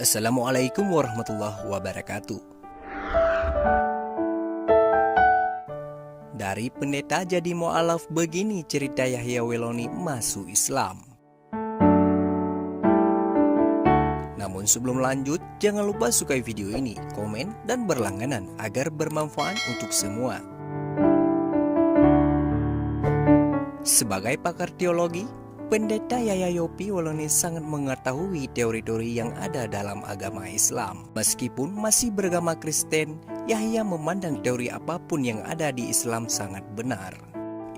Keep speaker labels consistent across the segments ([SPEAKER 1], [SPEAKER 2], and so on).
[SPEAKER 1] Assalamualaikum warahmatullahi wabarakatuh. Dari pendeta jadi mu'alaf, begini cerita Yahya Weloni masuk Islam. Namun sebelum lanjut, jangan lupa sukai video ini, komen, dan berlangganan agar bermanfaat untuk semua. Sebagai pakar teologi, Pendeta Yahya Yopi Weloni sangat mengetahui teori-teori yang ada dalam agama Islam. Meskipun masih beragama Kristen, Yahya memandang teori apapun yang ada di Islam sangat benar.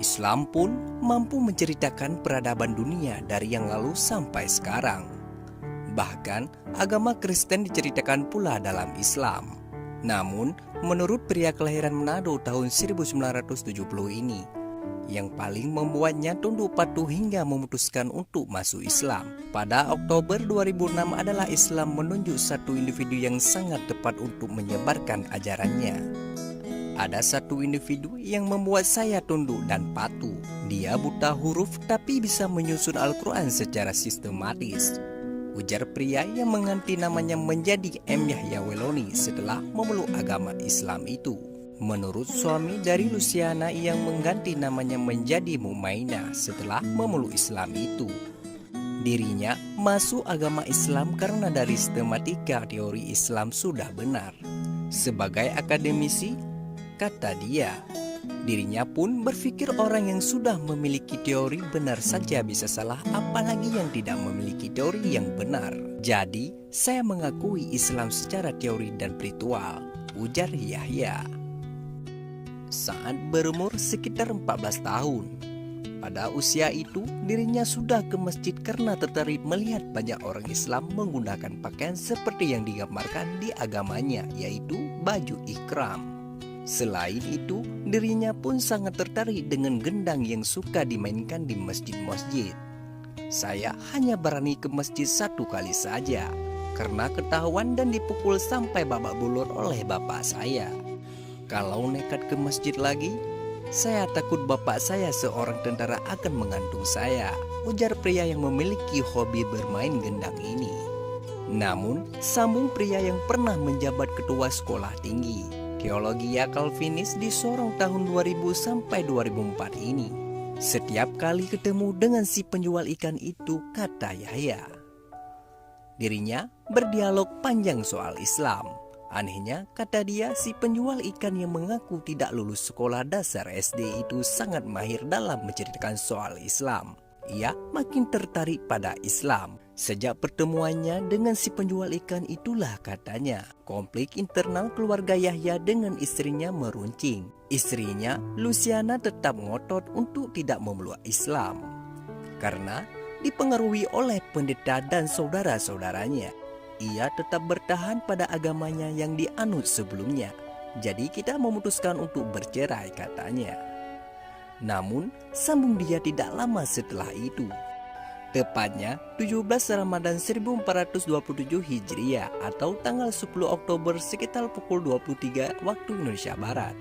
[SPEAKER 1] Islam pun mampu menceritakan peradaban dunia dari yang lalu sampai sekarang. Bahkan, agama Kristen diceritakan pula dalam Islam. Namun, menurut pria kelahiran Manado tahun 1970 ini, yang paling membuatnya tunduk patuh hingga memutuskan untuk masuk Islam. Pada Oktober 2006 adalah Islam menunjuk satu individu yang sangat tepat untuk menyebarkan ajarannya. Ada satu individu yang membuat saya tunduk dan patuh. Dia buta huruf tapi bisa menyusun Al-Quran secara sistematis, ujar pria yang mengganti namanya menjadi M. Yahya Weloni setelah memeluk agama Islam itu. Menurut suami dari Luciana yang mengganti namanya menjadi Mumaina setelah memeluk Islam itu, dirinya masuk agama Islam karena dari sistematika teori Islam sudah benar. Sebagai akademisi, kata dia, dirinya pun berpikir orang yang sudah memiliki teori benar saja bisa salah, apalagi yang tidak memiliki teori yang benar. Jadi, saya mengakui Islam secara teori dan ritual, ujar Yahya. Saat berumur sekitar 14 tahun. Pada usia itu, dirinya sudah ke masjid karena tertarik melihat banyak orang Islam menggunakan pakaian seperti yang digambarkan di agamanya, yaitu baju ihram. Selain itu, dirinya pun sangat tertarik dengan gendang yang suka dimainkan di masjid-masjid. Saya hanya berani ke masjid satu kali saja, karena ketahuan dan dipukul sampai babak belur oleh bapak saya. Kalau nekat ke masjid lagi, saya takut bapak saya seorang tentara akan menggantung saya, ujar pria yang memiliki hobi bermain gendang ini. Namun, sambung pria yang pernah menjabat ketua sekolah tinggi teologi Calvinis di Sorong tahun 2000 sampai 2004 ini. Setiap kali ketemu dengan si penjual ikan itu, kata Yahya, dirinya berdialog panjang soal Islam. Anehnya, kata dia, si penjual ikan yang mengaku tidak lulus sekolah dasar SD itu sangat mahir dalam menceritakan soal Islam. Ia makin tertarik pada Islam. Sejak pertemuannya dengan si penjual ikan itulah, katanya, konflik internal keluarga Yahya dengan istrinya meruncing. Istrinya, Luciana, tetap ngotot untuk tidak memeluk Islam karena dipengaruhi oleh pendeta dan saudara-saudaranya. Ia tetap bertahan pada agamanya yang dianut sebelumnya. Jadi kita memutuskan untuk bercerai, katanya. Namun, sambung dia, tidak lama setelah itu, tepatnya 17 Ramadan 1427 Hijriah atau tanggal 10 Oktober sekitar pukul 23 waktu Indonesia Barat,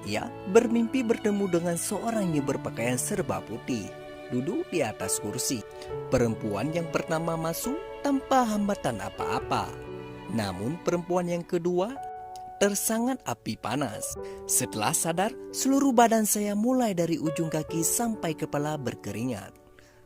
[SPEAKER 1] ia bermimpi bertemu dengan seorang yang berpakaian serba putih, duduk di atas kursi. Perempuan yang pertama masuk tanpa hambatan apa-apa. Namun perempuan yang kedua tersangat api panas. Setelah sadar, seluruh badan saya mulai dari ujung kaki sampai kepala berkeringat.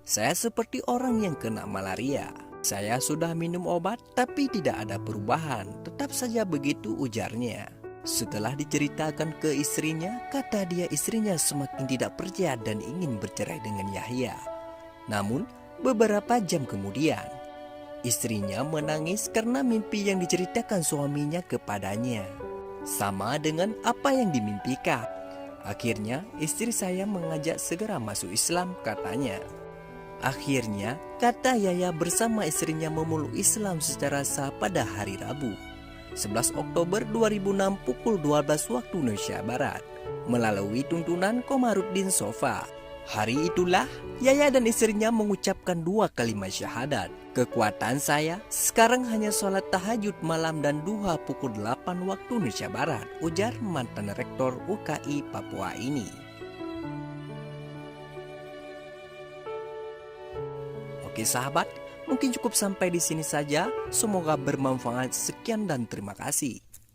[SPEAKER 1] Saya seperti orang yang kena malaria. Saya sudah minum obat tapi tidak ada perubahan, tetap saja begitu, ujarnya. Setelah diceritakan ke istrinya, kata dia istrinya semakin tidak percaya dan ingin bercerai dengan Yahya. Namun beberapa jam kemudian, istrinya menangis karena mimpi yang diceritakan suaminya kepadanya sama dengan apa yang dimimpikan. Akhirnya istri saya mengajak segera masuk Islam, katanya. Akhirnya, kata Yahya, bersama istrinya memeluk Islam secara sah pada hari Rabu 11 Oktober 2006 pukul 12 waktu Indonesia Barat melalui tuntunan Komarudin Sofa. Hari itulah Yahya dan istrinya mengucapkan 2 kalimat syahadat. Kekuatan saya sekarang hanya sholat tahajud malam dan duha pukul 8 waktu Indonesia Barat, ujar mantan rektor UKI Papua ini. Oke sahabat, Mungkin cukup sampai di sini saja. Semoga bermanfaat. Sekian dan terima kasih.